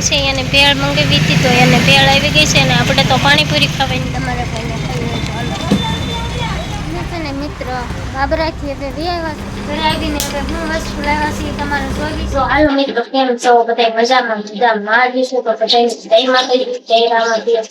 ગઈ છે અને ભેળ મંગાવી હતી તો એને ભેળ આવી ગઈ છે અને આપણે તો પાણીપુરી ખાવાની તમારે ભાઈને ખાઈએ છે ને મિત્ર બાબરાથી હવે આવ્યા ઘરે આવીને હવે હું વસ્તુ લાવ્યા છીએ તમારે જોઈ તો હાલો મિત્રો કેમ છો બધા મજામાં મહાદેવ તો બધા જય માતાજી જય રામાદેવ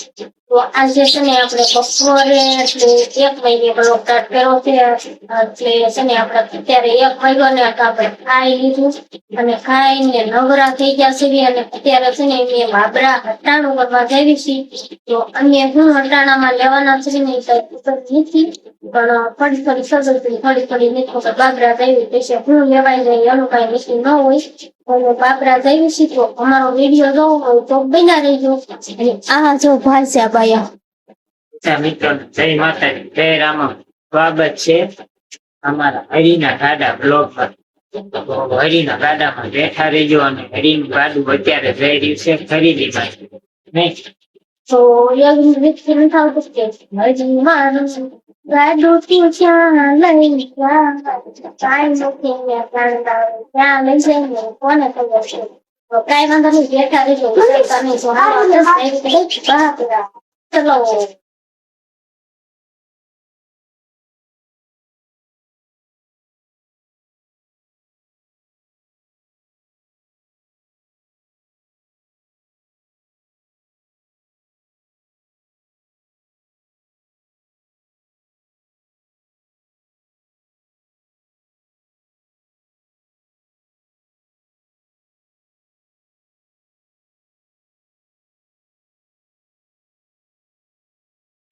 તો આજે છે ને આપણે બપોરે એટલે 1 વાગે બ્લોગ સ્ટાર્ટ કર્યો છે એટલે છે ને આપણે અત્યારે 1 વાગ્યો ને આપણે ખાઈ લીધું અને ખાઈને નવરા થઈ ગયા છે અને અત્યારે છે ને મેં બાબરા હટાણું કરવા જઈ છીએ તો અન્ય હું હટાણામાં લેવાના છે ને તો નથી પણ થોડી નીકળો બાબરા જઈ છે હું લેવાઈ જાય એનું કઈ નક્કી ન હોય બાબરા જઈ છે તો અમારો વિડીયો જોવો હોય તો બના રહેજો અને આ જો ભાષા બાયા મિત્રો જય માતાજી જય રામ સ્વાગત છે અમારા હરિના ગાડા બ્લોગમાં હરિના ગાડામાં બેઠા રહેજો અને હરિનું ગાડું અત્યારે જઈ રહ્યું છે ખરીદી માટે નહીં તો એવું વ્યક્તિ થાવ તો કે હજી મારું ગાડું ત્યાં લઈ ગયા કાઈ નથી ત્યાં લઈ જઈને કોને ખબર છે તો કાઈ વાંધો નહીં બેઠા રહેજો તમે જો ચલો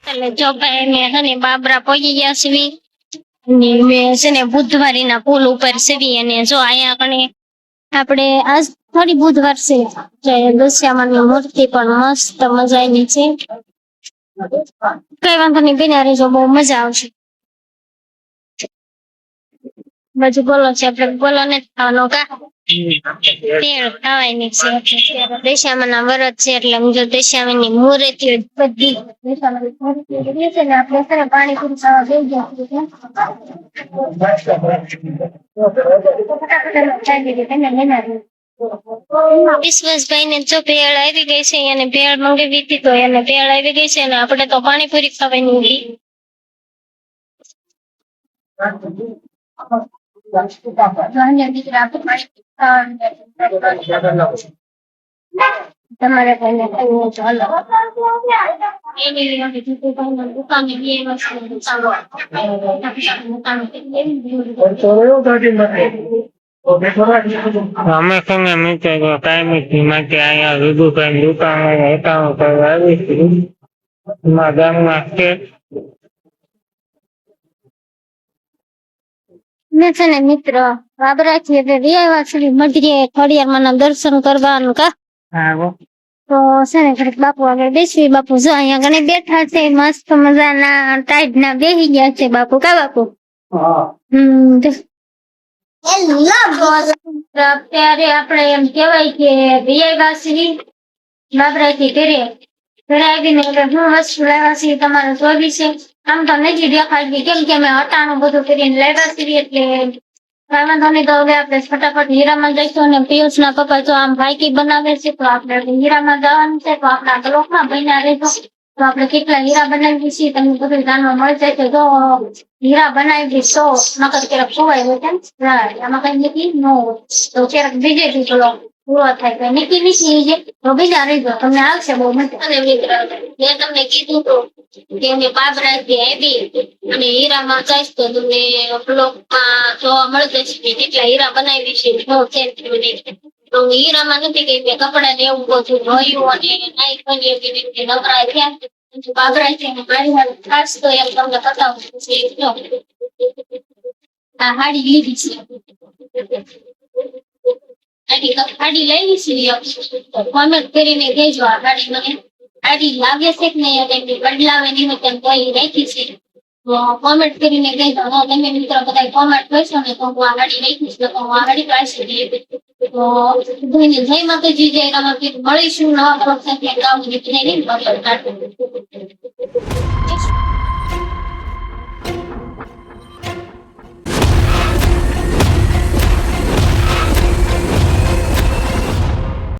એટલે જો ભાઈ મેં છે ને બાબરા પહોંચી ગયા સીવી અને મેં છે ને બુધવારી ના પુલ ઉપર સીવી અને જો અહીંયા કણે આપણે આજ થોડી બુધવાર છે દુશ્યામાની મૂર્તિ પણ મસ્ત મજાની છે કઈ વાંધો નહીં બિના રહેજો બહુ મજા આવશે બાજુ બોલો છે આપણે બોલો ને ખાવાનો કા તેલ ખાવાની છે દશામાના વ્રત છે એટલે જો દશામાની મૂર્તિઓ બધી દશામાની મૂર્તિઓ છે ને આપણે છે ને પાણીપુરી ખાવા બેસી ગયા વિશ્વાસભાઈ ને જો ભેળ આવી ગઈ છે એને ભેળ મંગાવી હતી તો એને ભેળ આવી ગઈ છે અને આપણે તો પાણીપુરી ખાવાની હતી તમારે ભાઈને ખાવું ચાલો અમે તમે મિત્રો કાયમી માટે અહીંયા વિભુભાઈ દુકાન હટાણું કરવા આવીશું અમારા ગામમાં છે છે ને મિત્ર બાબરાથી હવે આવ્યા સુધી મઢીએ ખોડિયારમાં ના દર્શન કરવાનું કા તો છે ને ઘડીક બાપુ આગળ બેસવી બાપુ જો અહીંયા ઘણી બેઠા છે મસ્ત મજાના ટાઈટ ના બેસી ગયા છે બાપુ કા બાપુ અત્યારે આપણે એમ કેવાય કે વિયાવાસી બાબરાથી ઘરે આવીને એટલે હું વસ્તુ લાવ્યા છીએ તમારે જોવી છે આમ તો નથી દેખાડવી કેમ કે અમે હટાણું બધું કરીને લાવ્યા છીએ એટલે વાંધો નહીં તો હવે આપણે ફટાફટ હીરામાં જઈશું અને પિયુષ ના પપ્પા જો આમ ભાઈકી બનાવે છે તો આપણે હીરામાં જવાનું છે તો આપણા બ્લોકમાં બન્યા રહેજો તો આપણે કેટલા હીરા બનાવીએ છીએ તમને બધું જાણવા મળશે તો જો હીરા બનાવી તો નકર ક્યારેક ખોવાય હોય કેમ આમાં કઈ નીકળી ન હોય તો ક્યારેક બીજેથી બ્લોક પૂરો થાય તો નીકળી છે તો બીજા રહેજો તમને આવશે બહુ મજા અને મિત્ર મેં તમને કીધું તો કે અમે બાબરાથી આવી અને હીરામાં જઈશ તો તમને બ્લોકમાં જોવા મળશે કેટલા હીરા બનાવી છે તો હીરામાં નથી કે મેં કપડા ને એવું બધું જોયું અને નાઈ ખોલી એવી રીતે નવરા થયા બાબરાથી મારી હાલ ખાસ તો એમ તમને બતાવું આ હાડી લીધી છે ગાડી લઈ છે કોમેન્ટ કરીને કહેજો આ ગાડી મને ગાડી લાગે છે કે નહીં એમની બદલાવે નિમિત્તે કોઈ રાખી છે તો કોમેન્ટ કરીને કહેજો તમે મિત્રો બધા કોમેન્ટ કરશો ને તો હું આ ગાડી રાખીશ તો હું આ ગાડી પાછી તો જય માતાજી જય રામાપીર મળીશું નવા પ્રોત્સાહન ગામ નીકળીને